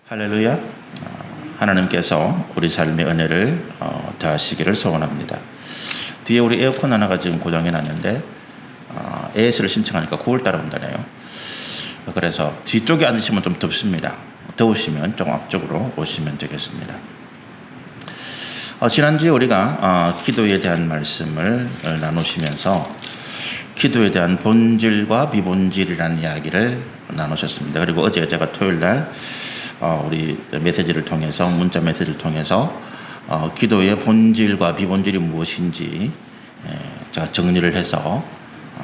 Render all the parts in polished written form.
할렐루야. 하나님께서 우리 삶의 은혜를 더하시기를 소원합니다. 뒤에 우리 에어컨 하나가 지금 고장이 났는데 AS를 신청하니까 9월 달에 온다네요. 그래서 뒤쪽에 앉으시면 좀 덥습니다. 더우시면 좀 앞쪽으로 오시면 되겠습니다. 지난주에 우리가 기도에 대한 말씀을 나누시면서 기도에 대한 본질과 비본질이라는 이야기를 나누셨습니다. 그리고 어제 제가 토요일 날 우리 메시지를 통해서, 문자 메시지를 통해서 기도의 본질과 비본질이 무엇인지 제가 정리를 해서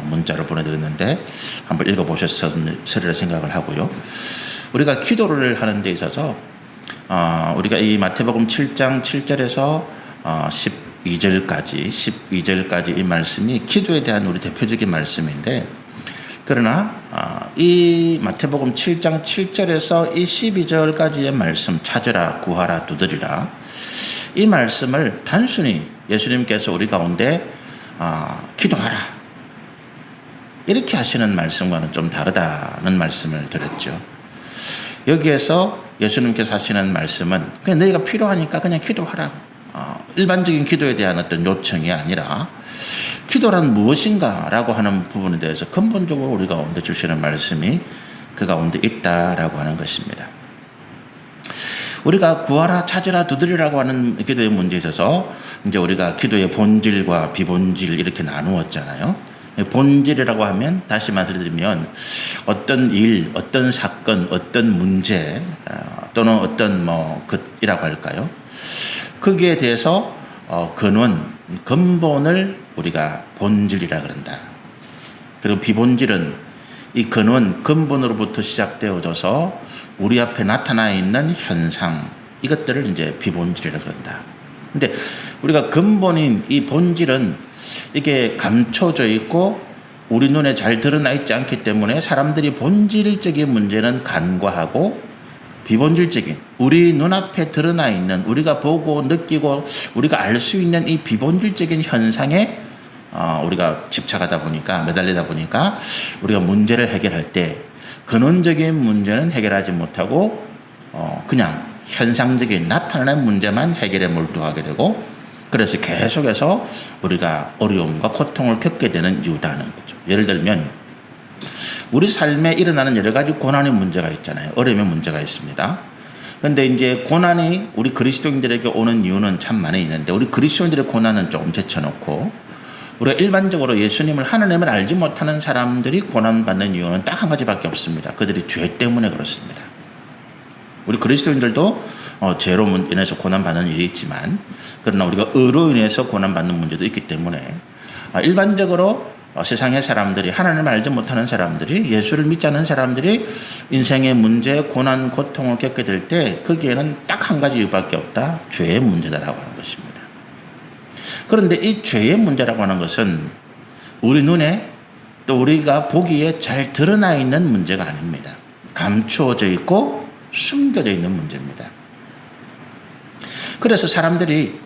문자를 보내드렸는데 한번 읽어보셨으리라 생각을 하고요. 우리가 기도를 하는 데 있어서 우리가 이 마태복음 7장 7절에서 12절까지 이 말씀이 기도에 대한 우리 대표적인 말씀인데, 그러나 이 마태복음 7장 7절에서 이 12절까지의 말씀, 찾으라, 구하라, 두드리라, 이 말씀을 단순히 예수님께서 우리 가운데 기도하라 이렇게 하시는 말씀과는 좀 다르다는 말씀을 드렸죠. 여기에서 예수님께서 하시는 말씀은 그냥 너희가 필요하니까 그냥 기도하라, 일반적인 기도에 대한 어떤 요청이 아니라 기도란 무엇인가라고 하는 부분에 대해서 근본적으로 우리 가운데 주시는 말씀이 그 가운데 있다라고 하는 것입니다. 우리가 구하라, 찾으라, 두드리라고 하는 기도의 문제에 있어서 이제 우리가 기도의 본질과 비본질 이렇게 나누었잖아요. 본질이라고 하면 다시 말씀드리면 어떤 일, 어떤 사건, 어떤 문제 또는 어떤 것이라고 할까요? 거기에 대해서 근본을 우리가 본질이라 그런다. 그리고 비본질은 이 근본으로부터 시작되어져서 우리 앞에 나타나 있는 현상, 이것들을 이제 비본질이라 그런다. 근데 우리가 근본인 이 본질은 이게 감춰져 있고 우리 눈에 잘 드러나 있지 않기 때문에 사람들이 본질적인 문제는 간과하고, 비본질적인 우리 눈앞에 드러나 있는, 우리가 보고 느끼고 우리가 알 수 있는 이 비본질적인 현상에 우리가 집착하다 보니까, 매달리다 보니까 우리가 문제를 해결할 때 근원적인 문제는 해결하지 못하고 그냥 현상적인 나타나는 문제만 해결에 몰두하게 되고, 그래서 계속해서 우리가 어려움과 고통을 겪게 되는 이유다는 거죠. 예를 들면 우리 삶에 일어나는 여러 가지 고난의 문제가 있잖아요. 어려움의 문제가 있습니다. 그런데 이제 고난이 우리 그리스도인들에게 오는 이유는 참 많이 있는데, 우리 그리스도인들의 고난은 조금 제쳐놓고 우리가 일반적으로 예수님을, 하나님을 알지 못하는 사람들이 고난받는 이유는 딱 한 가지밖에 없습니다. 그들이 죄 때문에 그렇습니다. 우리 그리스도인들도 죄로 인해서 고난받는 일이 있지만, 그러나 우리가 의로 인해서 고난받는 문제도 있기 때문에 일반적으로 세상의 사람들이, 하나님을 알지 못하는 사람들이, 예수를 믿지 않는 사람들이 인생의 문제, 고난, 고통을 겪게 될 때 거기에는 딱 한 가지 이유밖에 없다. 죄의 문제다라고 하는 것입니다. 그런데 이 죄의 문제라고 하는 것은 우리 눈에 또 우리가 보기에 잘 드러나 있는 문제가 아닙니다. 감추어져 있고 숨겨져 있는 문제입니다. 그래서 사람들이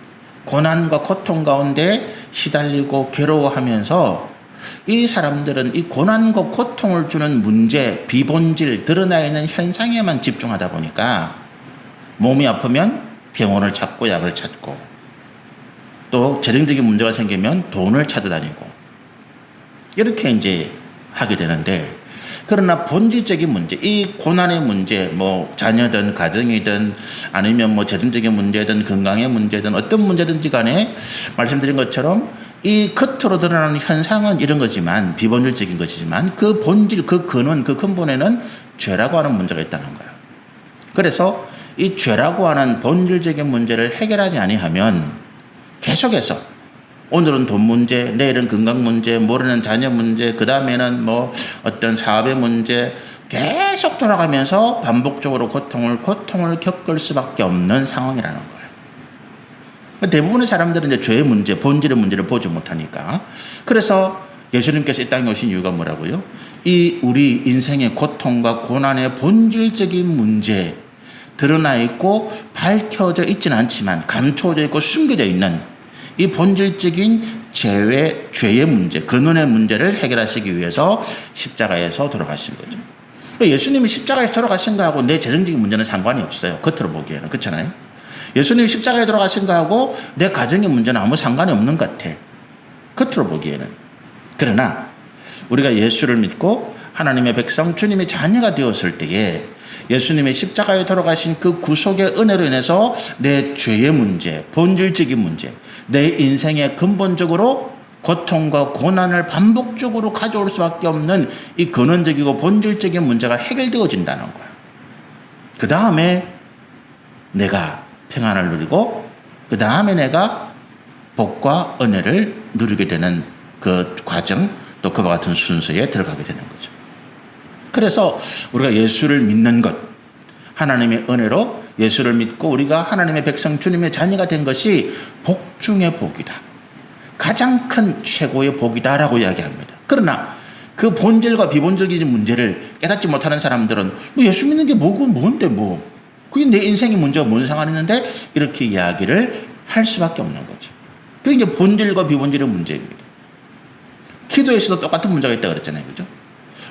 고난과 고통 가운데 시달리고 괴로워하면서 이 사람들은 이 고난과 고통을 주는 문제, 비본질, 드러나 있는 현상에만 집중하다 보니까 몸이 아프면 병원을 찾고 약을 찾고, 또 재정적인 문제가 생기면 돈을 찾아다니고, 이렇게 이제 하게 되는데, 그러나 본질적인 문제, 이 고난의 문제, 자녀든 가정이든 아니면 재정적인 문제든 건강의 문제든 어떤 문제든지 간에 말씀드린 것처럼 이 겉으로 드러나는 현상은 이런 거지만, 비본질적인 것이지만 그 본질, 그 근원, 그 근본에는 죄라고 하는 문제가 있다는 거예요. 그래서 이 죄라고 하는 본질적인 문제를 해결하지 아니하면 계속해서 오늘은 돈 문제, 내일은 건강 문제, 모레는 자녀 문제, 그 다음에는 어떤 사업의 문제, 계속 돌아가면서 반복적으로 고통을 겪을 수밖에 없는 상황이라는 거예요. 대부분의 사람들은 이제 죄의 문제, 본질의 문제를 보지 못하니까. 그래서 예수님께서 이 땅에 오신 이유가 뭐라고요? 이 우리 인생의 고통과 고난의 본질적인 문제, 드러나 있고 밝혀져 있지는 않지만 감춰져 있고 숨겨져 있는 이 본질적인 죄의 문제, 근원의 문제를 해결하시기 위해서 십자가에서 돌아가신 거죠. 예수님이 십자가에 돌아가신 거하고 내 재정적인 문제는 상관이 없어요. 겉으로 보기에는. 그렇잖아요. 예수님이 십자가에 돌아가신 거하고 내 가정의 문제는 아무 상관이 없는 것 같아. 겉으로 보기에는. 그러나 우리가 예수를 믿고 하나님의 백성, 주님의 자녀가 되었을 때에 예수님의 십자가에 돌아가신 그 구속의 은혜로 인해서 내 죄의 문제, 본질적인 문제, 내 인생에 근본적으로 고통과 고난을 반복적으로 가져올 수밖에 없는 이 근원적이고 본질적인 문제가 해결되어진다는 거야. 그 다음에 내가 평안을 누리고 그 다음에 내가 복과 은혜를 누리게 되는 그 과정, 또 그와 같은 순서에 들어가게 되는 거죠. 그래서 우리가 예수를 믿는 것, 하나님의 은혜로 예수를 믿고 우리가 하나님의 백성, 주님의 자녀가 된 것이 복 중의 복이다. 가장 큰 최고의 복이다라고 이야기합니다. 그러나 그 본질과 비본질적인 문제를 깨닫지 못하는 사람들은 뭐 예수 믿는 게 뭐고 뭔데 뭐 그게 내 인생의 문제가 뭔 상관이 있는데 이렇게 이야기를 할 수밖에 없는 거죠. 그게 이제 본질과 비본질의 문제입니다. 기도에서도 똑같은 문제가 있다고 그랬잖아요. 그죠?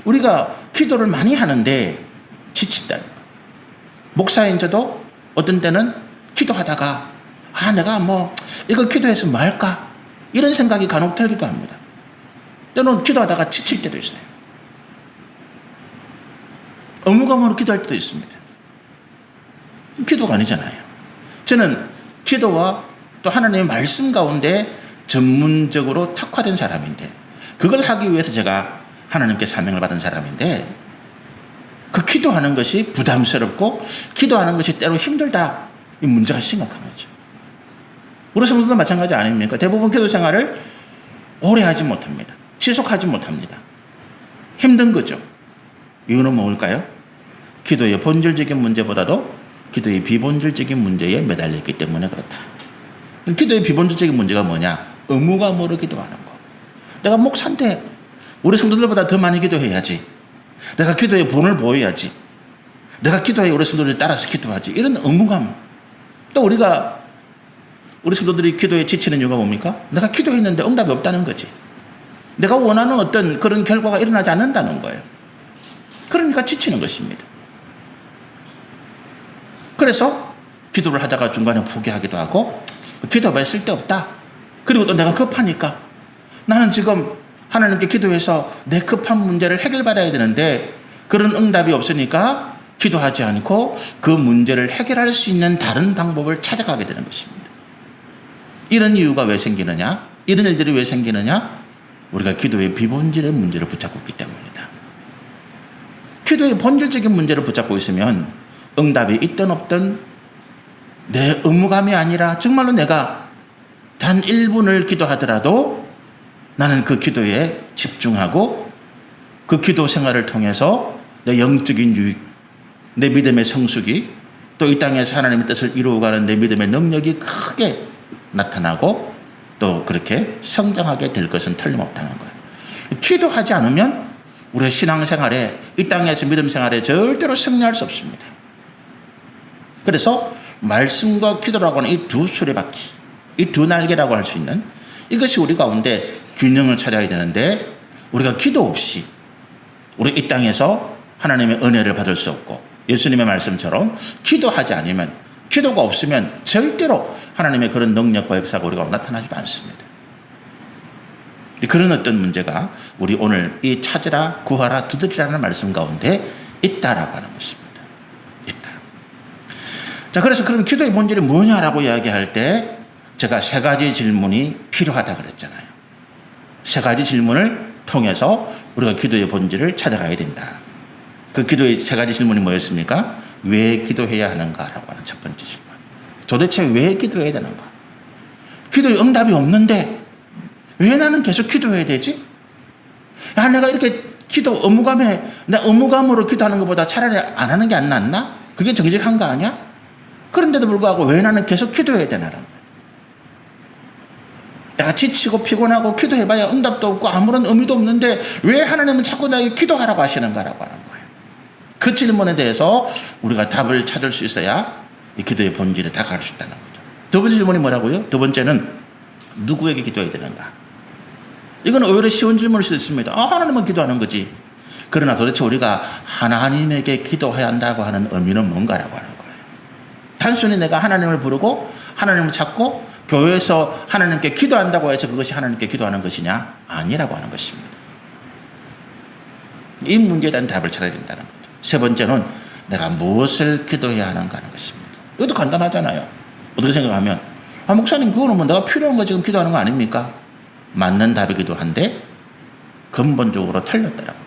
우리가 기도를 많이 하는데 지친다는 거예요. 목사인 저도 어떤 때는 기도하다가 내가 뭐 이거 기도해서 뭐 할까? 이런 생각이 간혹 들기도 합니다. 때로는 기도하다가 지칠 때도 있어요. 의무감으로 기도할 때도 있습니다. 기도가 아니잖아요. 저는 기도와 또 하나님의 말씀 가운데 전문적으로 특화된 사람인데 그걸 하기 위해서 제가 하나님께 사명을 받은 사람인데 그 기도하는 것이 부담스럽고 기도하는 것이 때로 힘들다. 이 문제가 심각한 거죠. 우리 성도도 마찬가지 아닙니까? 대부분 기도 생활을 오래 하지 못합니다. 지속하지 못합니다. 힘든 거죠. 이유는 뭘까요? 기도의 본질적인 문제보다도 기도의 비본질적인 문제에 매달렸기 때문에 그렇다. 기도의 비본질적인 문제가 뭐냐? 의무감으로 기도하는 거. 내가 목사인데 우리 성도들보다 더 많이 기도해야지. 내가 기도의 본을 보여야지. 내가 기도해 우리 성도들 따라서 기도하지. 이런 의무감. 또 우리 성도들이 기도에 지치는 이유가 뭡니까? 내가 기도했는데 응답이 없다는 거지. 내가 원하는 어떤 그런 결과가 일어나지 않는다는 거예요. 그러니까 지치는 것입니다. 그래서 기도를 하다가 중간에 포기하기도 하고 기도해봐야 쓸데없다. 그리고 또 내가 급하니까 나는 지금 하나님께 기도해서 내 급한 문제를 해결받아야 되는데 그런 응답이 없으니까 기도하지 않고 그 문제를 해결할 수 있는 다른 방법을 찾아가게 되는 것입니다. 이런 이유가 왜 생기느냐? 이런 일들이 왜 생기느냐? 우리가 기도의 비본질의 문제를 붙잡고 있기 때문이다. 기도의 본질적인 문제를 붙잡고 있으면 응답이 있든 없든 내 의무감이 아니라 정말로 내가 단 1분을 기도하더라도 나는 그 기도에 집중하고 그 기도 생활을 통해서 내 영적인 유익, 내 믿음의 성숙이 또 이 땅에서 하나님의 뜻을 이루어가는 내 믿음의 능력이 크게 나타나고 또 그렇게 성장하게 될 것은 틀림없다는 거예요. 기도하지 않으면 우리의 신앙생활에 이 땅에서 믿음 생활에 절대로 승리할 수 없습니다. 그래서 말씀과 기도라고 하는 이 두 수레바퀴, 이 두 날개라고 할 수 있는 이것이 우리 가운데 균형을 찾아야 되는데 우리가 기도 없이 우리 이 땅에서 하나님의 은혜를 받을 수 없고 예수님의 말씀처럼 기도하지 않으면 기도가 없으면 절대로 하나님의 그런 능력과 역사가 우리가 나타나지도 않습니다. 그런 어떤 문제가 우리 오늘 이 찾으라 구하라 두드리라는 말씀 가운데 있다라고 하는 것입니다. 있다. 자, 그래서 그럼 기도의 본질이 뭐냐라고 이야기할 때 제가 세 가지 질문이 필요하다 그랬잖아요. 세 가지 질문을 통해서 우리가 기도의 본질을 찾아가야 된다. 그 기도의 세 가지 질문이 뭐였습니까? 왜 기도해야 하는가라고 하는 첫 번째 질문. 도대체 왜 기도해야 되는가? 기도에 응답이 없는데 왜 나는 계속 기도해야 되지? 내가 이렇게 기도 의무감에 내 의무감으로 기도하는 것보다 차라리 안 하는 게 안 낫나? 그게 정직한 거 아니야? 그런데도 불구하고 왜 나는 계속 기도해야 되나라는 거야. 내가 지치고 피곤하고 기도해봐야 응답도 없고 아무런 의미도 없는데 왜 하나님은 자꾸 나에게 기도하라고 하시는가라고 하는 거예요. 그 질문에 대해서 우리가 답을 찾을 수 있어야 이 기도의 본질에 다가갈 수 있다는 거죠. 두 번째 질문이 뭐라고요? 두 번째는 누구에게 기도해야 되는가? 이건 오히려 쉬운 질문일 수 있습니다. 하나님은 기도하는 거지. 그러나 도대체 우리가 하나님에게 기도해야 한다고 하는 의미는 뭔가라고 하는 거예요. 단순히 내가 하나님을 부르고 하나님을 찾고 교회에서 하나님께 기도한다고 해서 그것이 하나님께 기도하는 것이냐? 아니라고 하는 것입니다. 이 문제에 대한 답을 찾아야 된다는 거죠. 세 번째는 내가 무엇을 기도해야 하는가 하는 것입니다. 이것도 간단하잖아요. 어떻게 생각하면 목사님 그거는 뭐 내가 필요한 거 지금 기도하는 거 아닙니까? 맞는 답이기도 한데 근본적으로 틀렸다라고 하죠.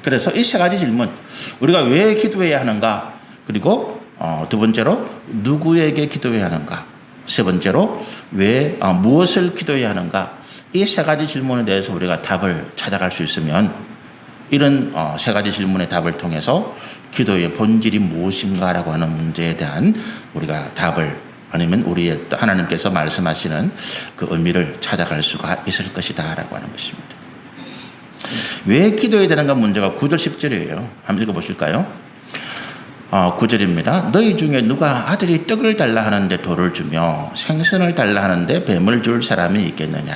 그래서 이 세 가지 질문, 우리가 왜 기도해야 하는가, 그리고 두 번째로 누구에게 기도해야 하는가, 세 번째로 무엇을 기도해야 하는가, 이 세 가지 질문에 대해서 우리가 답을 찾아갈 수 있으면 이런 세 가지 질문의 답을 통해서 기도의 본질이 무엇인가라고 하는 문제에 대한 우리가 답을, 아니면 우리의 하나님께서 말씀하시는 그 의미를 찾아갈 수가 있을 것이다라고 하는 것입니다. 왜 기도해야 되는가 문제가 9절 10절이에요. 한번 읽어보실까요? 9절입니다. 너희 중에 누가 아들이 떡을 달라 하는데 돌을 주며 생선을 달라 하는데 뱀을 줄 사람이 있겠느냐.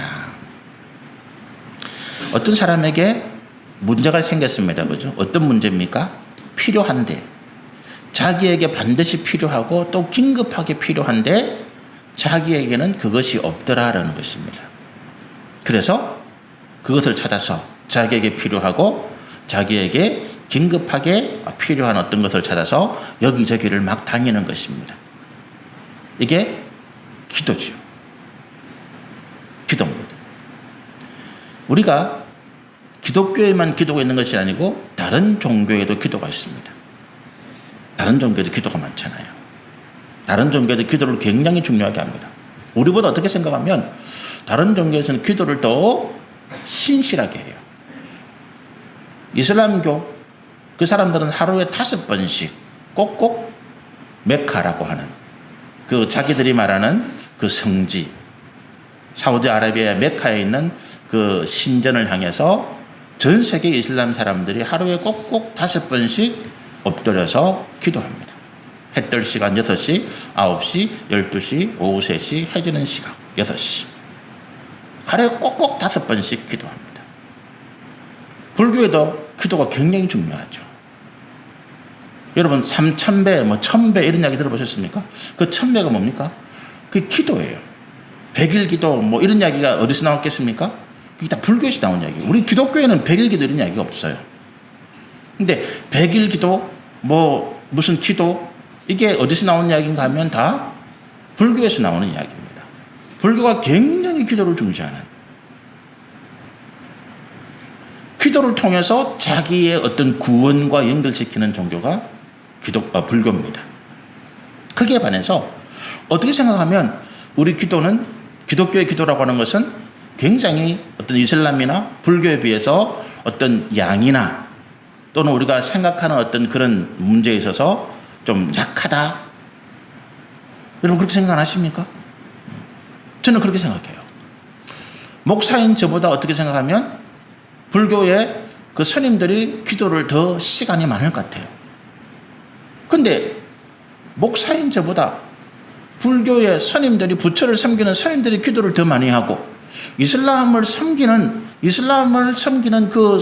어떤 사람에게 문제가 생겼습니다. 그죠? 어떤 문제입니까? 필요한데, 자기에게 반드시 필요하고 또 긴급하게 필요한데 자기에게는 그것이 없더라라는 것입니다. 그래서 그것을 찾아서 자기에게 필요하고 자기에게 긴급하게 필요한 어떤 것을 찾아서 여기저기를 막 다니는 것입니다. 이게 기도죠. 기도입니다. 우리가 기독교에만 기도가 있는 것이 아니고 다른 종교에도 기도가 있습니다. 다른 종교에도 기도가 많잖아요. 다른 종교에도 기도를 굉장히 중요하게 합니다. 우리보다 어떻게 생각하면 다른 종교에서는 기도를 더 신실하게 해요. 이슬람교 그 사람들은 하루에 5번씩 꼭꼭 메카라고 하는 그 자기들이 말하는 그 성지, 사우디아라비아 메카에 있는 그 신전을 향해서 전 세계 이슬람 사람들이 하루에 꼭꼭 5번씩 엎드려서 기도합니다. 해 뜰 시간 6시, 9시, 12시, 오후 3시, 해 지는 시각 6시. 하루에 꼭꼭 5번씩 기도합니다. 불교에도 기도가 굉장히 중요하죠. 여러분 3000배, 1000배 이런 이야기 들어보셨습니까? 그 1000배가 뭡니까? 그 기도예요. 100일 기도 이런 이야기가 어디서 나왔겠습니까? 그게 다 불교에서 나온 이야기예요. 우리 기독교에는 100일 기도 이런 이야기가 없어요. 근데 100일 기도, 무슨 기도, 이게 어디서 나온 이야기인가 하면 다 불교에서 나오는 이야기입니다. 불교가 굉장히 기도를 중시하는, 기도를 통해서 자기의 어떤 구원과 연결시키는 종교가 불교입니다. 크게 반해서 어떻게 생각하면 우리 기도는, 기독교의 기도라고 하는 것은 굉장히 어떤 이슬람이나 불교에 비해서 어떤 양이나 또는 우리가 생각하는 어떤 그런 문제에 있어서 좀 약하다. 여러분 그렇게 생각 안 하십니까? 저는 그렇게 생각해요. 목사인 저보다 어떻게 생각하면 불교의 그 스님들이 기도를 더 시간이 많을 것 같아요. 근데 목사인 저보다 불교의 스님들이, 부처를 섬기는 스님들이 기도를 더 많이 하고 이슬람을 섬기는 그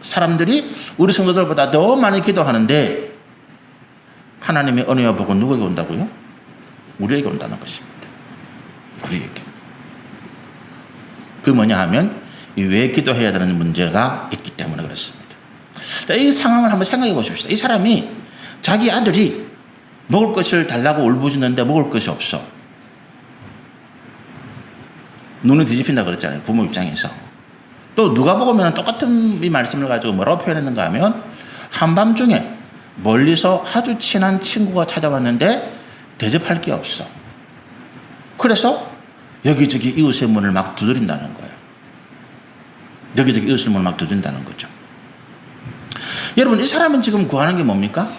사람들이 우리 성도들보다 더 많이 기도하는데 하나님의 은혜와 복은 누구에게 온다고요? 우리에게 온다는 것입니다. 우리에게. 그 뭐냐 하면 왜 기도해야 되는 문제가 있기 때문에 그렇습니다. 이 상황을 한번 생각해 보십시다. 이 사람이 자기 아들이 먹을 것을 달라고 울부짖는데 먹을 것이 없어. 눈을 뒤집힌다 그랬잖아요. 부모 입장에서. 또 누가복음에는 똑같은 이 말씀을 가지고 뭐라고 표현했는가 하면 한밤중에 멀리서 아주 친한 친구가 찾아왔는데 대접할 게 없어. 그래서 여기저기 이웃의 문을 막 두드린다는 거예요. 여기저기 이웃의 문을 막 두드린다는 거죠. 여러분 이 사람은 지금 구하는 게 뭡니까?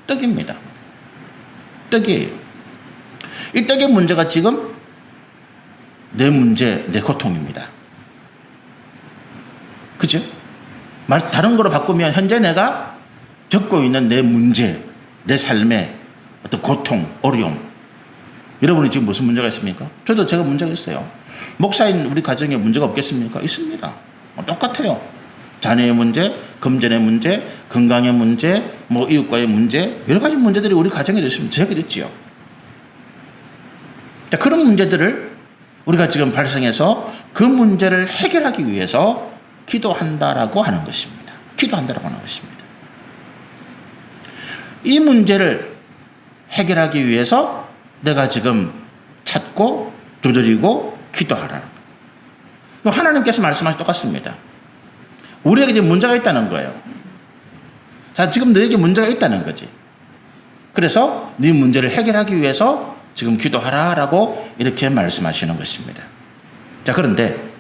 떡입니다. 떡이에요. 이 떡의 문제가 지금 내 문제, 내 고통입니다. 그죠? 다른 거로 바꾸면 현재 내가 겪고 있는 내 문제, 내 삶의 어떤 고통, 어려움. 여러분이 지금 무슨 문제가 있습니까? 저도 제가 문제가 있어요. 목사인 우리 가정에 문제가 없겠습니까? 있습니다. 똑같아요. 자녀의 문제, 금전의 문제, 건강의 문제, 뭐 이웃과의 문제, 여러 가지 문제들이 우리 가정에 제기됐지요. 그런 문제들을 우리가 지금 발생해서 그 문제를 해결하기 위해서 기도한다라고 하는 것입니다. 기도한다라고 하는 것입니다. 이 문제를 해결하기 위해서 내가 지금 찾고 두드리고 기도하라. 하나님께서 말씀하시 똑같습니다. 우리에게 지금 문제가 있다는 거예요. 자, 지금 너에게 문제가 있다는 거지. 그래서 네 문제를 해결하기 위해서 지금 기도하라라고 이렇게 말씀하시는 것입니다. 자, 그런데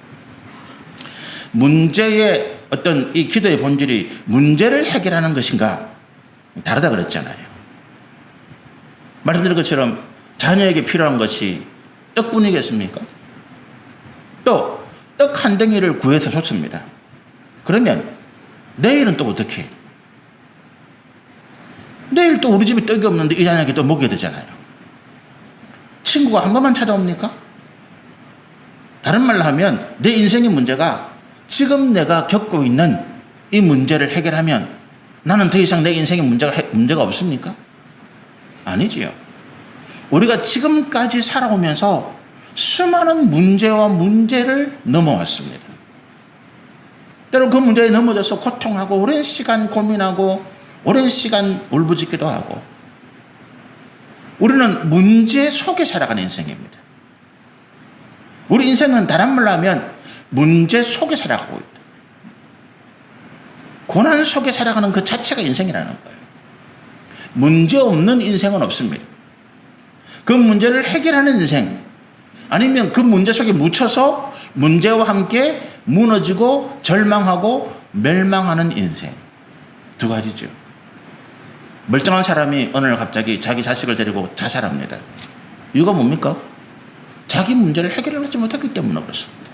문제의 어떤 이 기도의 본질이 문제를 해결하는 것인가? 다르다 그랬잖아요. 말씀드린 것처럼 자녀에게 필요한 것이 떡뿐이겠습니까? 또 떡 한 덩이를 구해서 줬습니다. 그러면 내일은 또 어떻게 해요? 내일 또 우리 집에 떡이 없는데 이 자녀에게 또 먹여야 되잖아요. 친구가 한 번만 찾아옵니까? 다른 말로 하면 내 인생의 문제가 지금 내가 겪고 있는 이 문제를 해결하면 나는 더 이상 내 인생의 문제가 없습니까? 아니지요. 우리가 지금까지 살아오면서 수많은 문제와 문제를 넘어왔습니다. 때로 그 문제에 넘어져서 고통하고 오랜 시간 고민하고 오랜 시간 울부짖기도 하고 우리는 문제 속에 살아가는 인생입니다. 우리 인생은 다른 말로 하면 문제 속에 살아가고 있다. 고난 속에 살아가는 그 자체가 인생이라는 거예요. 문제 없는 인생은 없습니다. 그 문제를 해결하는 인생, 아니면 그 문제 속에 묻혀서 문제와 함께 무너지고 절망하고 멸망하는 인생. 두 가지죠. 멀쩡한 사람이 어느 날 갑자기 자기 자식을 데리고 자살합니다. 이유가 뭡니까? 자기 문제를 해결하지 못했기 때문에 그렇습니다.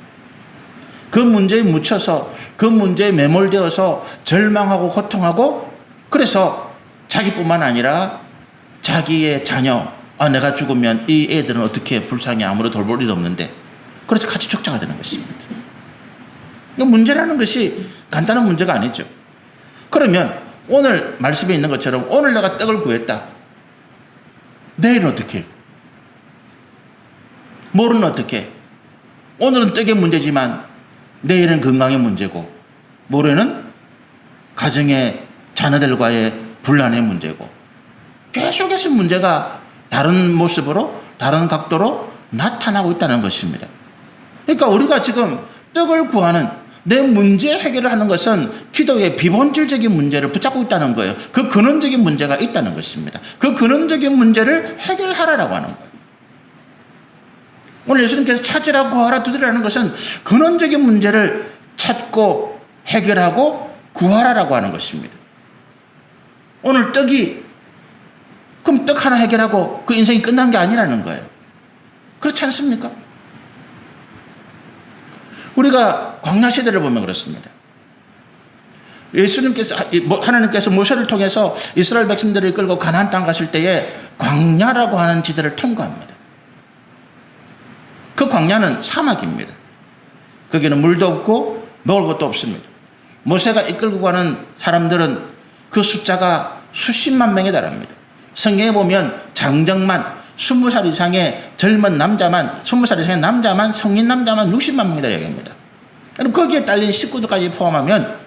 그 문제에 묻혀서 그 문제에 매몰되어서 절망하고 고통하고 그래서 자기뿐만 아니라 자기의 자녀, 내가 죽으면 이 애들은 어떻게 불쌍히 아무도 돌볼 일 없는데 그래서 같이 족자가 되는 것입니다. 이 문제라는 것이 간단한 문제가 아니죠. 그러면 오늘 말씀에 있는 것처럼 오늘 내가 떡을 구했다. 내일은 어떻게? 모레는 어떻게? 오늘은 떡의 문제지만 내일은 건강의 문제고 모레는 가정의 자녀들과의 분란의 문제고 계속해서 문제가 다른 모습으로 다른 각도로 나타나고 있다는 것입니다. 그러니까 우리가 지금 떡을 구하는 내 문제 해결을 하는 것은 기도의 비본질적인 문제를 붙잡고 있다는 거예요. 그 근원적인 문제가 있다는 것입니다. 그 근원적인 문제를 해결하라고 하는 거예요. 오늘 예수님께서 찾으라, 구하라, 두드리라는 것은 근원적인 문제를 찾고 해결하고 구하라라고 하는 것입니다. 오늘 그럼 떡 하나 해결하고 그 인생이 끝난 게 아니라는 거예요. 그렇지 않습니까? 우리가 광야 시대를 보면 그렇습니다. 하나님께서 모세를 통해서 이스라엘 백성들을 이끌고 가나안 땅 가실 때에 광야라고 하는 지대를 통과합니다. 그 광야는 사막입니다. 거기는 물도 없고 먹을 것도 없습니다. 모세가 이끌고 가는 사람들은 그 숫자가 수십만 명에 달합니다. 성경에 보면 장정만 20살 이상의 젊은 남자만, 20살 이상의 남자만, 성인 남자만 60만 명이다 얘기합니다. 그럼 거기에 딸린 식구들까지 포함하면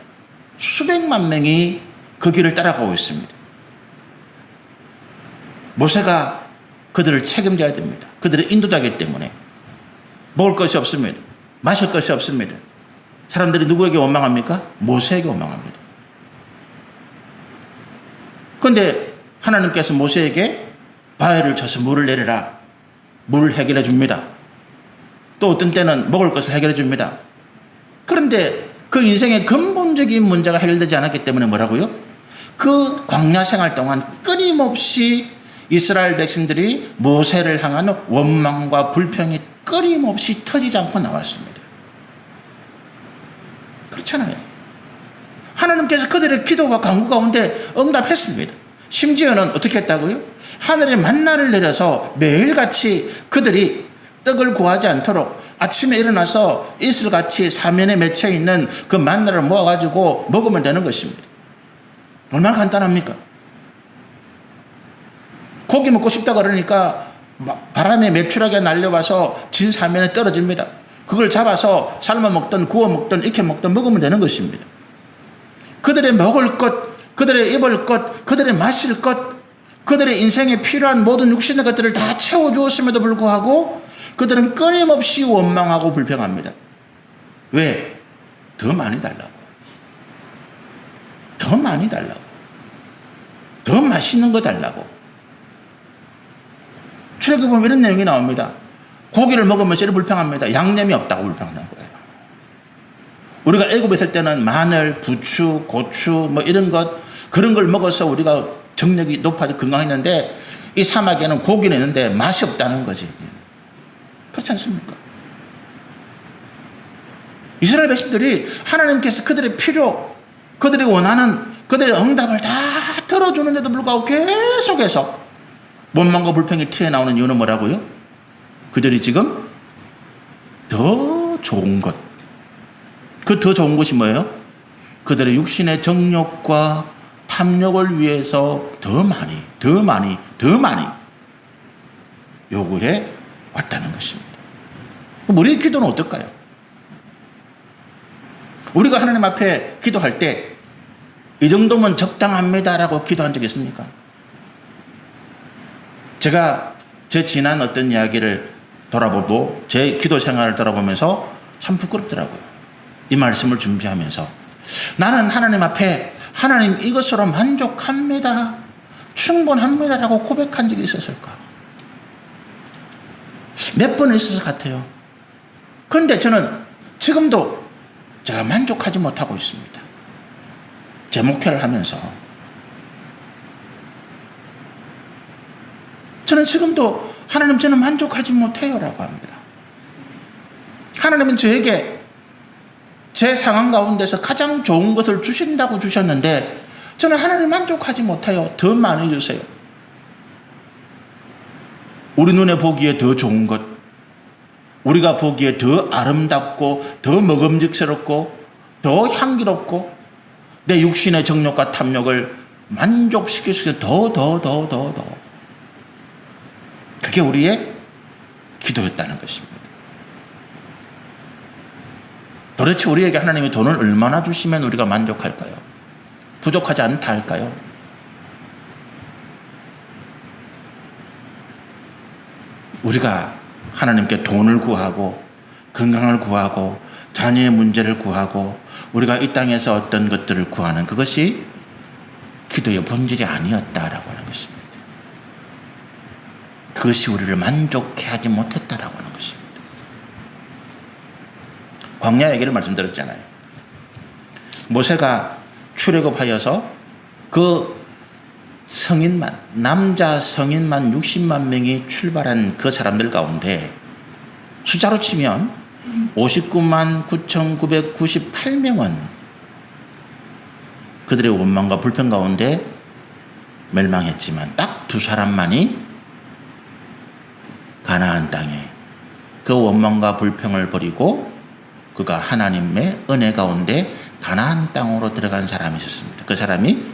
수백만 명이 그 길을 따라가고 있습니다. 모세가 그들을 책임져야 됩니다. 그들의 인도자이기 때문에. 먹을 것이 없습니다. 마실 것이 없습니다. 사람들이 누구에게 원망합니까? 모세에게 원망합니다. 그런데 하나님께서 모세에게 바위를 쳐서 물을 내려라. 물을 해결해 줍니다. 또 어떤 때는 먹을 것을 해결해 줍니다. 그런데 그 인생의 근본적인 문제가 해결되지 않았기 때문에 뭐라고요? 그 광야 생활 동안 끊임없이 이스라엘 백성들이 모세를 향한 원망과 불평이 끊임없이 터지지 않고 나왔습니다. 그렇잖아요. 하나님께서 그들의 기도와 간구 가운데 응답했습니다. 심지어는 어떻게 했다고요? 하늘의 만나를 내려서 매일같이 그들이 떡을 구하지 않도록 아침에 일어나서 이슬같이 사면에 맺혀 있는 그 만나를 모아가지고 먹으면 되는 것입니다. 얼마나 간단합니까? 고기 먹고 싶다 그러니까 바람에 메추라기가 날려와서 진 사면에 떨어집니다. 그걸 잡아서 삶아 먹든 구워 먹든 익혀 먹든 먹으면 되는 것입니다. 그들의 먹을 것, 그들의 입을 것, 그들의 마실 것, 그들의 인생에 필요한 모든 육신의 것들을 다 채워주었음에도 불구하고 그들은 끊임없이 원망하고 불평합니다. 왜? 더 많이 달라고. 더 많이 달라고. 더 맛있는 거 달라고. 출애굽에 보면 이런 내용이 나옵니다. 고기를 먹으면서 이렇게 불평합니다. 양념이 없다고 불평하는 거예요. 우리가 애굽에 있을 때는 마늘, 부추, 고추 뭐 이런 것 그런 걸 먹어서 우리가 정력이 높아지고 건강했는데 이 사막에는 고기는 있는데 맛이 없다는 거지. 그렇지 않습니까? 이스라엘 백성들이 하나님께서 그들의 필요, 그들이 원하는 그들의 응답을 다 들어주는데도 불구하고 계속해서 원망과 불평이 튀어나오는 이유는 뭐라고요? 그들이 지금 더 좋은 것, 그 더 좋은 것이 뭐예요? 그들의 육신의 정욕과 탐욕을 위해서 더 많이 요구해 왔다는 것입니다. 그럼 우리의 기도는 어떨까요? 우리가 하나님 앞에 기도할 때 이 정도면 적당합니다라고 기도한 적 있습니까? 제가 제 지난 어떤 이야기를 돌아보고 제 기도 생활을 돌아보면서 참 부끄럽더라고요. 이 말씀을 준비하면서 나는 하나님 앞에 하나님 이것으로 만족합니다, 충분합니다라고 고백한 적이 있었을까? 몇 번 있었을 것 같아요. 그런데 저는 지금도 제가 만족하지 못하고 있습니다. 제 목회를 하면서 저는 지금도 하나님 저는 만족하지 못해요 라고 합니다. 하나님은 저에게 제 상황 가운데서 가장 좋은 것을 주신다고 주셨는데 저는 하나님 만족하지 못해요. 더 많이 주세요. 우리 눈에 보기에 더 좋은 것, 우리가 보기에 더 아름답고 더 먹음직스럽고 더 향기롭고 내 육신의 정욕과 탐욕을 만족시킬 수 있는 더 그게 우리의 기도였다는 것입니다. 도대체 우리에게 하나님이 돈을 얼마나 주시면 우리가 만족할까요? 부족하지 않다 할까요? 우리가 하나님께 돈을 구하고 건강을 구하고 자녀의 문제를 구하고 우리가 이 땅에서 어떤 것들을 구하는 그것이 기도의 본질이 아니었다라고 하는 것입니다. 그것이 우리를 만족해 하지 못했다라고 하는 것입니다. 광야 얘기를 말씀드렸잖아요. 모세가 출애굽하여서 그 성인만, 남자 성인만 60만 명이 출발한 그 사람들 가운데 숫자로 치면 59만 9,998명은 그들의 원망과 불평 가운데 멸망했지만 딱 두 사람만이 가나안 땅에 그 원망과 불평을 버리고 그가 하나님의 은혜 가운데 가나안 땅으로 들어간 사람이 있었습니다. 그 사람이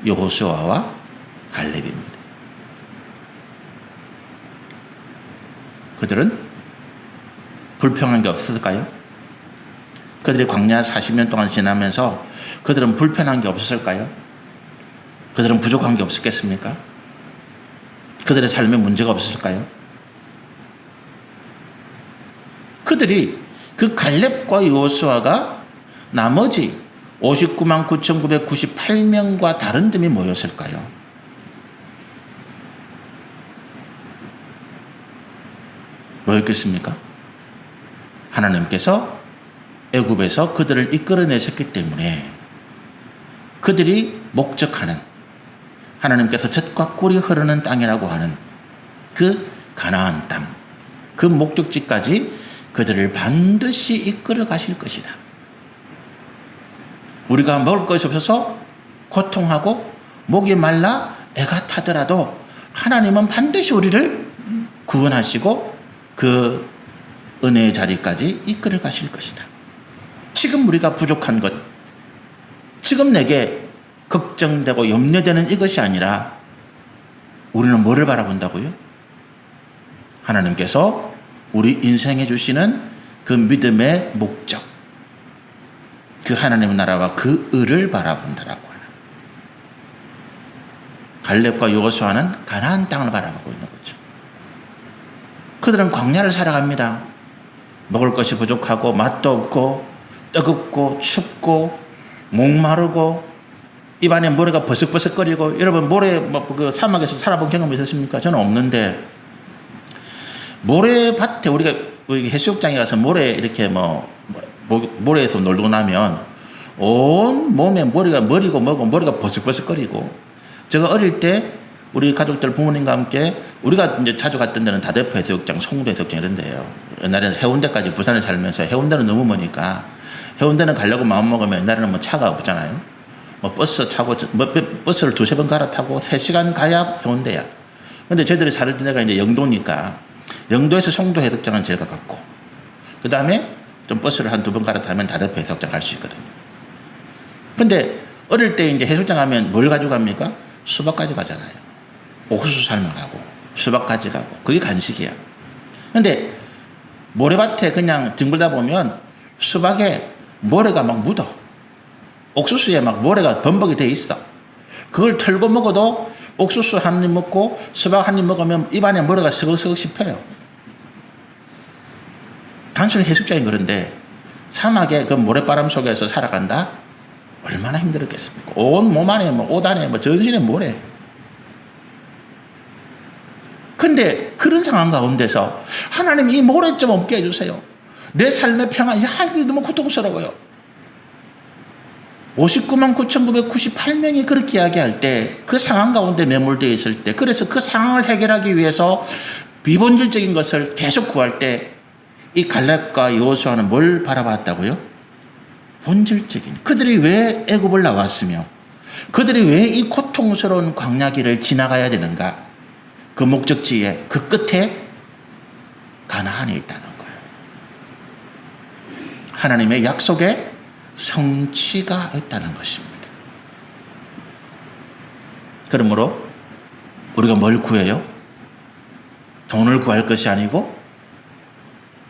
여호수아와 갈렙입니다. 그들은 불평한 게 없었을까요? 그들이 광야 40년 동안 지나면서 그들은 불편한 게 없었을까요? 그들은 부족한 게 없었겠습니까? 그들의 삶에 문제가 없었을까요? 그들이 그 갈렙과 여호수아가 나머지 59만 9,998명과 다른 점이 뭐였을까요? 뭐였겠습니까? 하나님께서 애굽에서 그들을 이끌어내셨기 때문에 그들이 목적하는 하나님께서 젖과 꿀이 흐르는 땅이라고 하는 그 가나안 땅, 그 목적지까지 그들을 반드시 이끌어 가실 것이다. 우리가 먹을 것이 없어서 고통하고 목이 말라 애가 타더라도 하나님은 반드시 우리를 구원하시고 그 은혜의 자리까지 이끌어 가실 것이다. 지금 우리가 부족한 것, 지금 내게 걱정되고 염려되는 이것이 아니라 우리는 뭐를 바라본다고요? 하나님께서 우리 인생에 주시는 그 믿음의 목적, 그 하나님의 나라와 그 의를 바라본다라고 하는. 갈렙과 여호수아는 가나안 땅을 바라보고 있는 거죠. 그들은 광야를 살아갑니다. 먹을 것이 부족하고 맛도 없고 뜨겁고 춥고 목마르고 입안에 모래가 버석버석거리고. 여러분 모래 그 사막에서 살아본 경험이 있으십니까? 저는 없는데 모래밭에 우리가 해수욕장에 가서 모래 이렇게 모래에서 놀고 나면 온 몸에 머리고 뭐고 머리가 버석버석거리고. 제가 어릴 때 우리 가족들 부모님과 함께 우리가 이제 자주 갔던 데는 다대포 해수욕장, 송도 해수욕장 이런 데예요. 옛날에는 해운대까지 부산에 살면서 해운대는 너무 머니까 해운대는 가려고 마음먹으면 옛날에는 뭐 차가 없잖아요. 뭐 버스 타고 버스를 두세 번 갈아타고 3시간 가야 해운대야. 근데 저희들이 살던 데가 이제 영도니까 영도에서 송도 해수욕장은 제일 가깝고 그 다음에 좀 버스를 한 2번 갈아타면 다대포 해수욕장 갈 수 있거든요. 근데 어릴 때 이제 해수욕장 가면 뭘 가지고 갑니까? 수박까지 가잖아요. 옥수수 삶아가고 수박까지 가고 그게 간식이야. 근데 모래밭에 그냥 뒹굴다 보면 수박에 모래가 막 묻어. 옥수수에 막 모래가 범벅이 돼 있어. 그걸 털고 먹어도 옥수수 한 입 먹고 수박 한 입 먹으면 입안에 모래가 서걱서걱 씹혀요. 단순히 해수욕장이 그런데 사막의 그 모래바람 속에서 살아간다? 얼마나 힘들었겠습니까? 온 몸 안에 옷 안에 전신에 모래. 근데 그런 상황 가운데서 하나님 이 모래 좀 없게 해주세요. 내 삶의 평안, 이게 너무 고통스러워요. 59만 9,998명이 그렇게 이야기할 때 그 상황 가운데 매몰되어 있을 때, 그래서 그 상황을 해결하기 위해서 비본질적인 것을 계속 구할 때 이 갈렙과 여호수아는 뭘 바라봤다고요? 본질적인. 그들이 왜 애굽을 나왔으며 그들이 왜 이 고통스러운 광야길을 지나가야 되는가? 그 목적지에 그 끝에 가나안에 있다는 거예요. 하나님의 약속에 성취가 있다는 것입니다. 그러므로 우리가 뭘 구해요? 돈을 구할 것이 아니고,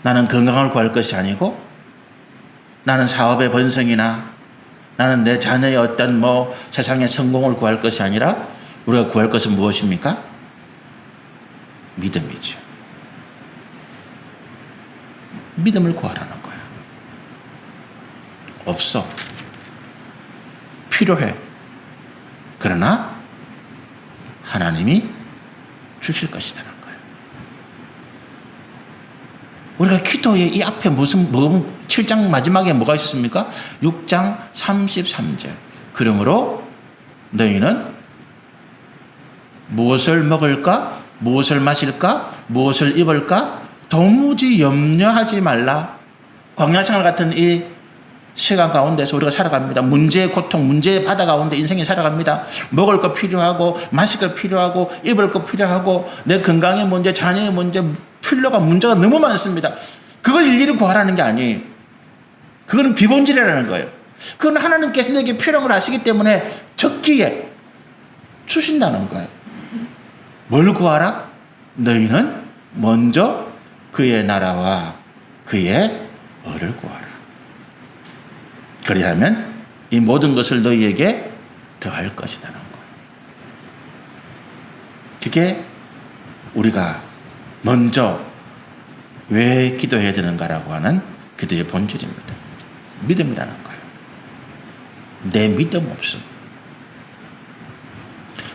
나는 건강을 구할 것이 아니고, 나는 사업의 번성이나 나는 내 자녀의 어떤 세상의 성공을 구할 것이 아니라 우리가 구할 것은 무엇입니까? 믿음이죠. 믿음을 구하라는 거야. 없어. 필요해. 그러나 하나님이 주실 것이라는 거예요. 우리가 기도에 이 앞에 7장 마지막에 뭐가 있었습니까? 6장 33절. 그러므로 너희는 무엇을 먹을까? 무엇을 마실까? 무엇을 입을까? 도무지 염려하지 말라. 광야생활 같은 이 시간 가운데서 우리가 살아갑니다. 문제의 고통, 문제의 바다 가운데 인생이 살아갑니다. 먹을 거 필요하고, 마실 거 필요하고, 입을 거 필요하고, 내 건강의 문제, 자녀의 문제, 문제가 너무 많습니다. 그걸 일일이 구하라는 게 아니에요. 그거는 비본질이라는 거예요. 그건 하나님께서 내게 필요한 걸 아시기 때문에 적기에 주신다는 거예요. 뭘 구하라? 너희는 먼저 그의 나라와 그의 의를 구하라. 그리하면 이 모든 것을 너희에게 더할 것이라는 거예요. 그게 우리가 먼저 왜 기도해야 되는가라고 하는 기도의 본질입니다. 믿음이라는 거예요. 내 믿음 없음.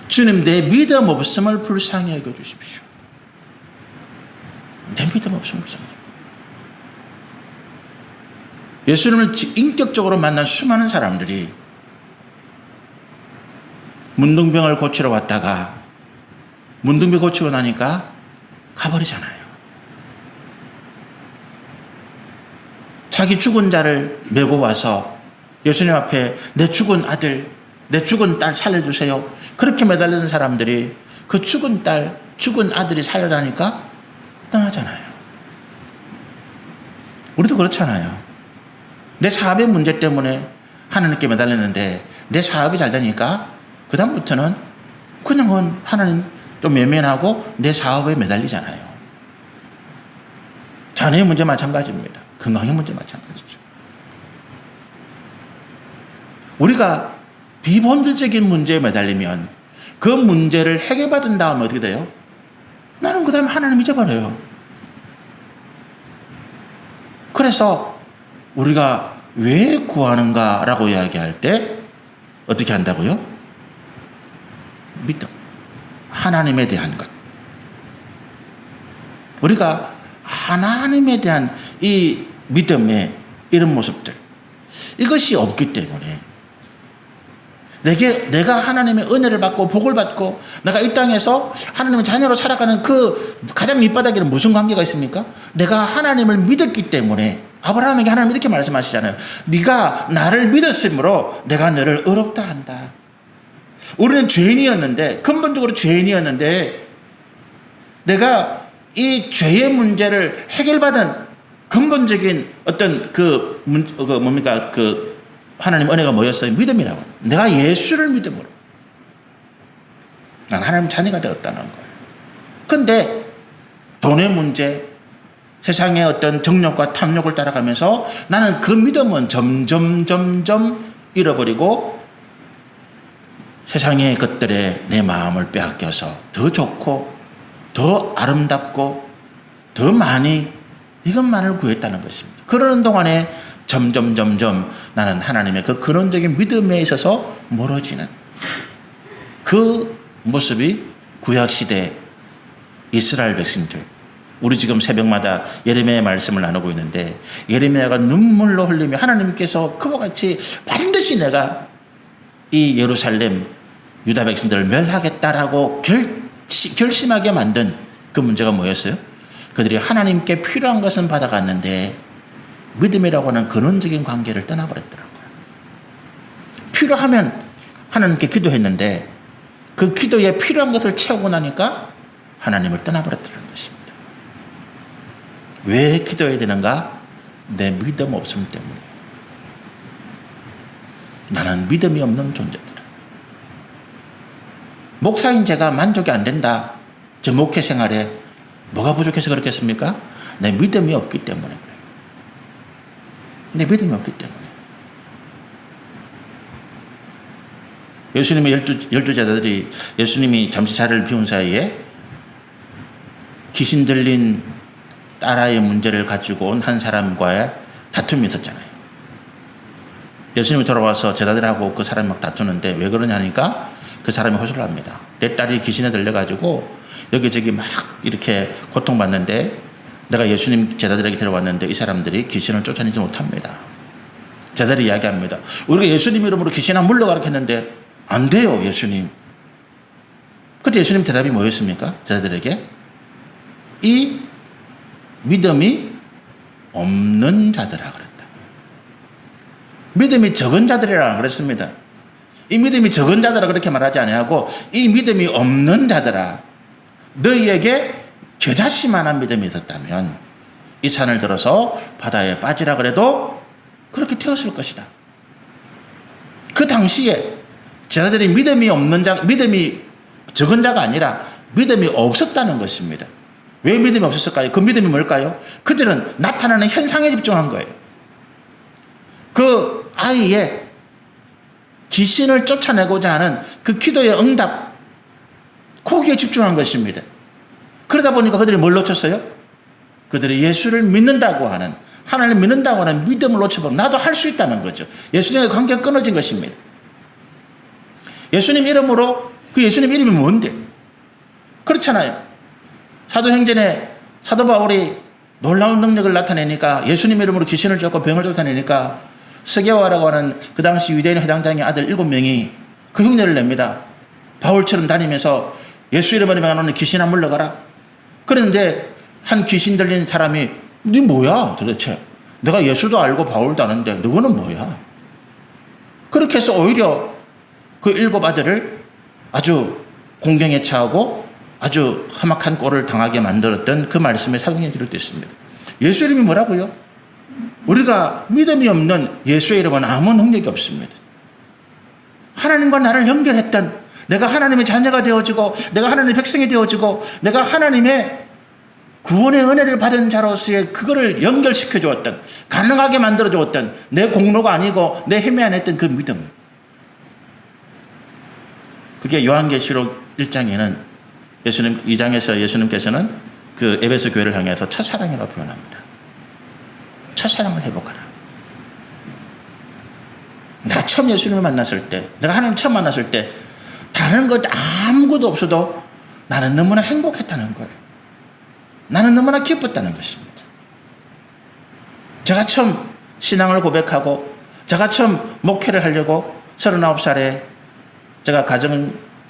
주님, 내 믿음 없음을 불쌍히 여겨주십시오. 내 믿음 없음을 불쌍히 여겨주십시오. 예수님을 인격적으로 만난 수많은 사람들이 문둥병을 고치러 왔다가 문둥병 고치고 나니까 가버리잖아요. 자기 죽은 자를 메고 와서 예수님 앞에 내 죽은 아들, 내 죽은 딸 살려주세요. 그렇게 매달리는 사람들이 그 죽은 딸, 죽은 아들이 살려라니까 떠나잖아요. 우리도 그렇잖아요. 내 사업의 문제 때문에 하나님께 매달렸는데 내 사업이 잘 되니까 그다음부터는 그냥은 하나님 좀 외면하고 내 사업에 매달리잖아요. 자녀의 문제 마찬가지입니다. 건강의 문제 마찬가지죠. 우리가 비본질적인 문제에 매달리면 그 문제를 해결받은 다음에 어떻게 돼요? 나는 그 다음에 하나님 잊어버려요. 그래서 우리가 왜 구하는가라고 이야기할 때 어떻게 한다고요? 믿음. 하나님에 대한 것. 우리가 하나님에 대한 이 믿음의 이런 모습들. 이것이 없기 때문에 내가 하나님의 은혜를 받고 복을 받고 내가 이 땅에서 하나님의 자녀로 살아가는 그 가장 밑바닥에는 무슨 관계가 있습니까? 내가 하나님을 믿었기 때문에 아브라함에게 하나님 이렇게 말씀하시잖아요. 네가 나를 믿었으므로 내가 너를 의롭다 한다. 우리는 죄인이었는데 근본적으로 죄인이었는데 내가 이 죄의 문제를 해결받은 근본적인 어떤 하나님 은혜가 뭐였어요? 믿음이라고. 내가 예수를 믿음으로 난 하나님 자녀가 되었다는 거예요. 근데 돈의 문제, 세상의 어떤 정욕과 탐욕을 따라가면서 나는 그 믿음은 점점 잃어버리고 세상의 것들에 내 마음을 빼앗겨서 더 좋고 더 아름답고 더 많이 이것만을 구했다는 것입니다. 그러는 동안에 점점 나는 하나님의 그 근원적인 믿음에 있어서 멀어지는 그 모습이 구약시대 이스라엘 백성들. 우리 지금 새벽마다 예레미야의 말씀을 나누고 있는데 예레미야가 눈물로 흘리며 하나님께서 그와 같이 반드시 내가 이 예루살렘 유다 백성들을 멸하겠다라고 결심하게 만든 그 문제가 뭐였어요? 그들이 하나님께 필요한 것은 받아갔는데 믿음이라고 하는 근원적인 관계를 떠나버렸더라는 거예요. 필요하면 하나님께 기도했는데 그 기도에 필요한 것을 채우고 나니까 하나님을 떠나버렸더라는 것입니다. 왜 기도해야 되는가? 내 믿음 없음 때문에. 나는 믿음이 없는 존재다. 목사인 제가 만족이 안 된다. 제 목회 생활에 뭐가 부족해서 그렇겠습니까? 내 믿음이 없기 때문에 그래요. 내 믿음이 없기 때문에. 예수님의 열두 제자들이 예수님이 잠시 자리를 비운 사이에 귀신 들린 딸아이의 문제를 가지고 온 한 사람과의 다툼이 있었잖아요. 예수님이 돌아와서 제자들하고 그 사람이 막 다투는데 왜 그러냐니까 그 사람이 호소를 합니다. 내 딸이 귀신에 들려가지고 여기저기 막 이렇게 고통받는데 내가 예수님 제자들에게 데려왔는데 이 사람들이 귀신을 쫓아내지 못합니다. 제자들이 이야기합니다. 우리가 예수님 이름으로 귀신 한 물러가라 했는데 안 돼요, 예수님. 그때 예수님 대답이 뭐였습니까? 제자들에게 이 믿음이 없는 자들아 그랬다. 믿음이 적은 자들이라 그랬습니다. 이 믿음이 적은 자들아 그렇게 말하지 아니하고 이 믿음이 없는 자들아 너희에게 겨자씨만한 믿음이 있었다면 이 산을 들어서 바다에 빠지라 그래도 그렇게 되었을 것이다. 그 당시에 제자들이 믿음이 적은 자가 아니라 믿음이 없었다는 것입니다. 왜 믿음이 없었을까요? 그 믿음이 뭘까요? 그들은 나타나는 현상에 집중한 거예요. 그 아이의 귀신을 쫓아내고자 하는 그 기도의 응답, 거기에 집중한 것입니다. 그러다 보니까 그들이 뭘 놓쳤어요? 그들이 예수를 믿는다고 하는, 하나님을 믿는다고 하는 믿음을 놓쳐버리고 나도 할 수 있다는 거죠. 예수님의 관계가 끊어진 것입니다. 예수님 이름으로, 그 예수님 이름이 뭔데? 그렇잖아요. 사도행전에 사도 바울이 놀라운 능력을 나타내니까 예수님 이름으로 귀신을 쫓고 병을 쫓아내니까 스게와라고 하는 그 당시 유대인 회당장의 아들 7명이 그 흉내를 냅니다. 바울처럼 다니면서 예수 이름으로 명하는 귀신아 물러가라. 그런데 한 귀신 들린 사람이 네 뭐야 도대체? 내가 예수도 알고 바울도 아는데 너는 뭐야? 그렇게 해서 오히려 그 7 아들을 아주 공경에 처하고 아주 험악한 꼴을 당하게 만들었던 그 말씀에 사도행전에 기록되어 있습니다. 예수 이름이 뭐라고요? 우리가 믿음이 없는 예수의 이름은 아무 능력이 없습니다. 하나님과 나를 연결했던, 내가 하나님의 자녀가 되어지고, 내가 하나님의 백성이 되어지고, 내가 하나님의 구원의 은혜를 받은 자로서의 그거를 연결시켜 주었던, 가능하게 만들어 주었던, 내 공로가 아니고 내 힘이 아니었던 그 믿음. 그게 요한계시록 1장에는 2장에서 예수님께서는 그 에베소 교회를 향해서 첫사랑이라고 표현합니다. 첫사랑을 회복하라. 내가 처음 예수님을 만났을 때, 내가 하나님을 처음 만났을 때 다른 것 아무것도 없어도 나는 너무나 행복했다는 거예요. 나는 너무나 기뻤다는 것입니다. 제가 처음 신앙을 고백하고, 제가 처음 목회를 하려고 39살에 제가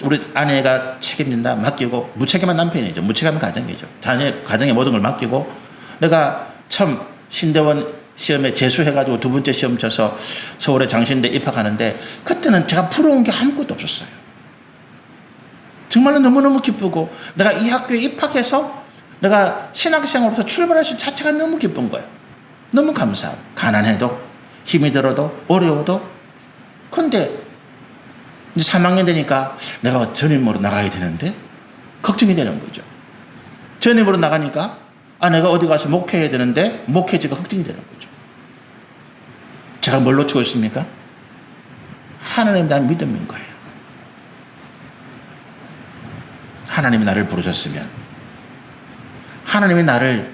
우리 아내가 책임진다, 맡기고, 무책임한 남편이죠. 무책임한 가정이죠. 가정의 모든 걸 맡기고, 내가 처음 신대원 시험에 재수해가지고 두 번째 시험 쳐서 서울의 장신대 입학하는데, 그때는 제가 부러운 게 아무것도 없었어요. 정말로 너무너무 기쁘고, 내가 이 학교에 입학해서 내가 신학생으로서 출발할 수 자체가 너무 기쁜 거예요. 너무 감사하고, 가난해도, 힘이 들어도, 어려워도. 근데 이제 3학년 되니까 내가 전임으로 나가야 되는데 걱정이 되는 거죠. 전임으로 나가니까 내가 어디 가서 목회해야 되는데 목회지가 걱정이 되는 거죠. 제가 뭘 놓치고 있습니까? 하나님에 대한 믿음인 거예요. 하나님이 나를 부르셨으면, 하나님이 나를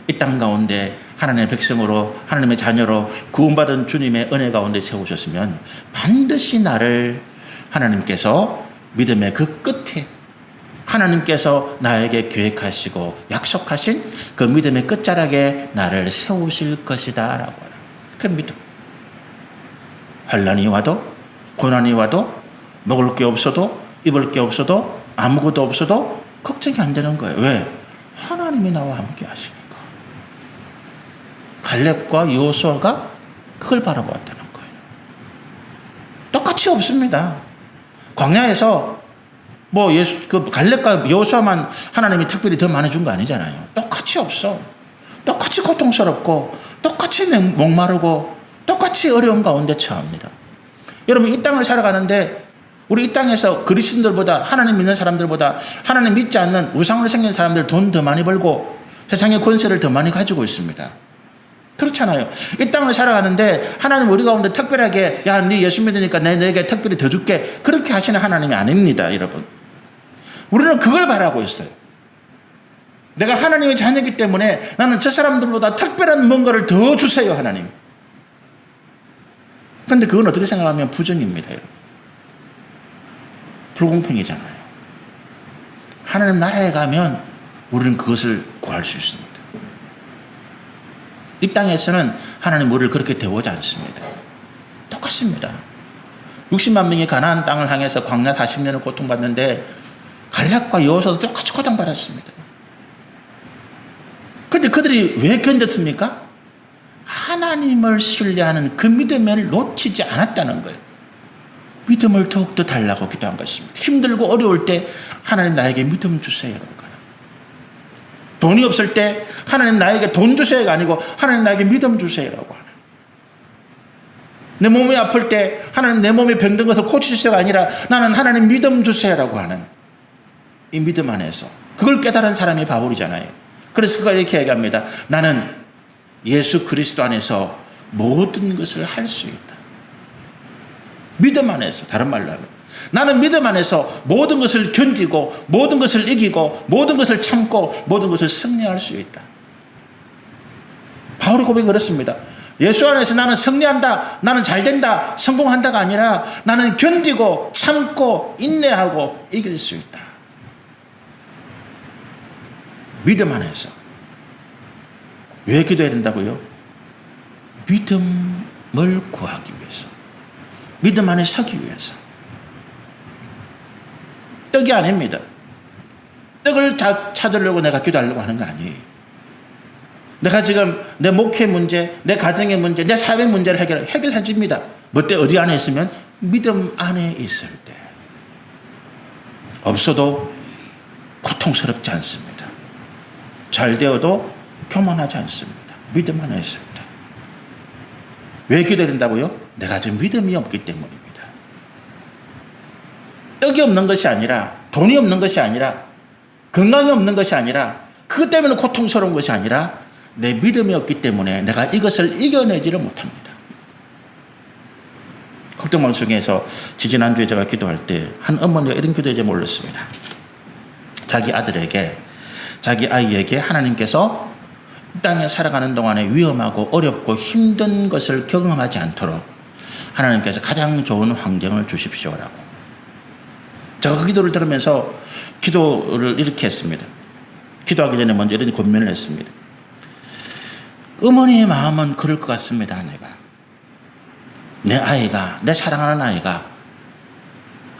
이 땅 가운데 하나님의 백성으로, 하나님의 자녀로 구원받은 주님의 은혜 가운데 세우셨으면 반드시 나를 하나님께서 믿음의 그 끝에, 하나님께서 나에게 계획하시고 약속하신 그 믿음의 끝자락에 나를 세우실 것이다 라고 하는 그 믿음. 환난이 와도, 고난이 와도, 먹을 게 없어도, 입을 게 없어도, 아무것도 없어도 걱정이 안 되는 거예요. 왜? 하나님이 나와 함께 하시니까. 갈렙과 여호수아가 그걸 바라보았다는 거예요. 똑같이 없습니다. 광야에서 그 갈렙과 여호수아만 하나님이 특별히 더 많이 준 거 아니잖아요. 똑같이 없어. 똑같이 고통스럽고, 똑같이 목마르고, 똑같이 어려운 가운데 처합니다. 여러분, 이 땅을 살아가는데 우리 이 땅에서 그리스도인들보다, 하나님 믿는 사람들보다 하나님 믿지 않는 우상으로 생긴 사람들 돈 더 많이 벌고 세상의 권세를 더 많이 가지고 있습니다. 그렇잖아요. 이 땅을 살아가는데 하나님 우리 가운데 특별하게, 야, 네 예수 믿으니까 내게 특별히 더 줄게, 그렇게 하시는 하나님이 아닙니다, 여러분. 우리는 그걸 바라고 있어요. 내가 하나님의 자녀이기 때문에 나는 저 사람들보다 특별한 뭔가를 더 주세요, 하나님. 그런데 그건 어떻게 생각하면 부정입니다, 여러분. 불공평이잖아요. 하나님 나라에 가면 우리는 그것을 구할 수 있습니다. 이 땅에서는 하나님 우리를 그렇게 대우하지 않습니다. 똑같습니다. 60만 명이 가나안 땅을 향해서 광야 40년을 고통받는데 갈렙과 여호수아도 똑같이 고통받았습니다. 그런데 그들이 왜 견뎠습니까? 하나님을 신뢰하는 그 믿음을 놓치지 않았다는 거예요. 믿음을 더욱더 달라고 기도한 것입니다. 힘들고 어려울 때 하나님 나에게 믿음 주세요. 돈이 없을 때 하나님 나에게 돈 주세요가 아니고 하나님 나에게 믿음 주세요라고 하는. 내 몸이 아플 때 하나님 내 몸에 병든 것을 고치주세요가 아니라 나는 하나님 믿음 주세요라고 하는 이 믿음 안에서, 그걸 깨달은 사람이 바울이잖아요. 그래서 그가 이렇게 얘기합니다. 나는 예수 그리스도 안에서 모든 것을 할 수 있다. 믿음 안에서, 다른 말로 하면 나는 믿음 안에서 모든 것을 견디고, 모든 것을 이기고, 모든 것을 참고, 모든 것을 승리할 수 있다. 바울의 고백이 그렇습니다. 예수 안에서 나는 승리한다, 나는 잘된다, 성공한다가 아니라 나는 견디고, 참고, 인내하고 이길 수 있다. 믿음 안에서. 왜 기도해야 된다고요? 믿음을 구하기 위해서. 믿음 안에 서기 위해서. 떡이 아닙니다. 떡을 찾으려고 내가 기도하려고 하는 거 아니에요. 내가 지금 내 목회 문제, 내 가정의 문제, 내 사회 문제를 해결해집니다. 뭐 때 어디 안에 있으면? 믿음 안에 있을 때. 없어도 고통스럽지 않습니다. 잘 되어도 교만하지 않습니다. 믿음 안에 있습니다. 왜 기도해야 된다고요? 내가 지금 믿음이 없기 때문입니다. 떡이 없는 것이 아니라, 돈이 없는 것이 아니라, 건강이 없는 것이 아니라, 그것 때문에 고통스러운 것이 아니라 내 믿음이 없기 때문에 내가 이것을 이겨내지를 못합니다. 걱정방송에서 지지난주에 제가 기도할 때 한 어머니가 이런 기도에 제가 올렸습니다. 자기 아들에게, 자기 아이에게 하나님께서 이 땅에 살아가는 동안에 위험하고 어렵고 힘든 것을 경험하지 않도록 하나님께서 가장 좋은 환경을 주십시오라고. 제가 그 기도를 들으면서 기도를 이렇게 했습니다. 기도하기 전에 먼저 이런 고민을 했습니다. 어머니의 마음은 그럴 것 같습니다. 내 아이가, 내 사랑하는 아이가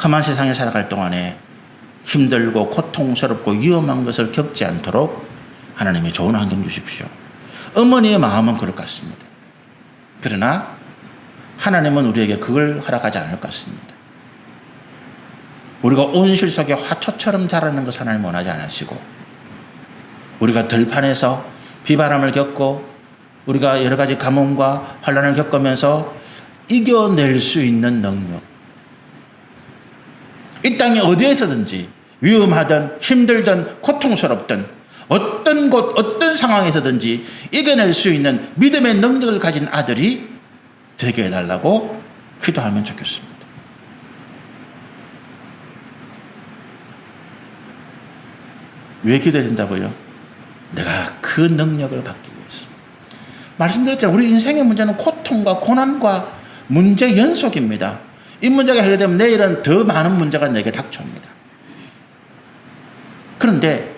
험한 세상에 살아갈 동안에 힘들고 고통스럽고 위험한 것을 겪지 않도록 하나님이 좋은 환경 주십시오. 어머니의 마음은 그럴 것 같습니다. 그러나 하나님은 우리에게 그걸 허락하지 않을 것 같습니다. 우리가 온실 속에 화초처럼 자라는 것을 하나님 원하지 않으시고, 우리가 들판에서 비바람을 겪고 우리가 여러 가지 가뭄과 환난을 겪으면서 이겨낼 수 있는 능력, 이 땅에 어디에서든지 위험하든 힘들든 고통스럽든 어떤 곳 어떤 상황에서든지 이겨낼 수 있는 믿음의 능력을 가진 아들이 되게 해달라고 기도하면 좋겠습니다. 왜 기도해야 된다고요? 내가 그 능력을 갖기 위해서. 말씀드렸잖아요. 우리 인생의 문제는 고통과 고난과 문제 연속입니다. 이 문제가 해결되면 내일은 더 많은 문제가 내게 닥쳐옵니다. 그런데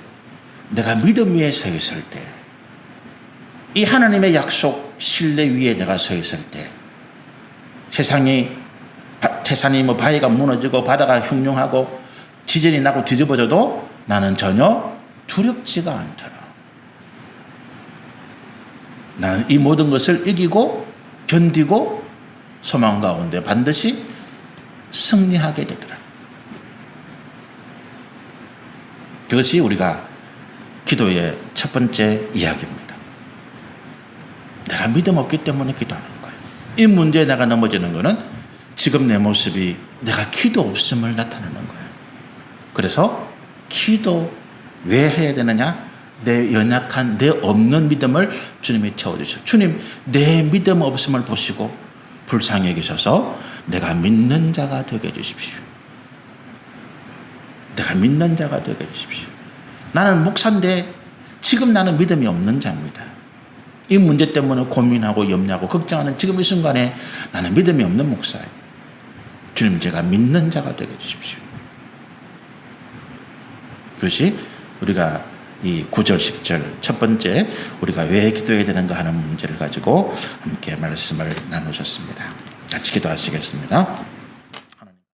내가 믿음 위에 서 있을 때, 이 하나님의 약속 신뢰 위에 내가 서 있을 때, 세상이 태산이 바위가 무너지고 바다가 흉흉하고 지진이 나고 뒤집어져도 나는 전혀 두렵지가 않더라. 나는 이 모든 것을 이기고 견디고 소망 가운데 반드시 승리하게 되더라. 그것이 우리가 기도의 첫 번째 이야기입니다. 내가 믿음 없기 때문에 기도하는 거예요. 이 문제에 내가 넘어지는 것은 지금 내 모습이 내가 기도 없음을 나타내는 거예요. 그래서 기도 왜 해야 되느냐? 내 연약한, 내 없는 믿음을 주님이 채워주셔. 주님, 내 믿음 없음을 보시고 불쌍히 여기셔서 내가 믿는 자가 되게 해주십시오. 내가 믿는 자가 되게 해주십시오. 나는 목사인데 지금 나는 믿음이 없는 자입니다. 이 문제 때문에 고민하고 염려하고 걱정하는 지금 이 순간에 나는 믿음이 없는 목사예요. 주님, 제가 믿는 자가 되게 해주십시오. 그것이 우리가 이 9절 10절 첫 번째 우리가 왜 기도해야 되는가 하는 문제를 가지고 함께 말씀을 나누셨습니다. 같이 기도하시겠습니다.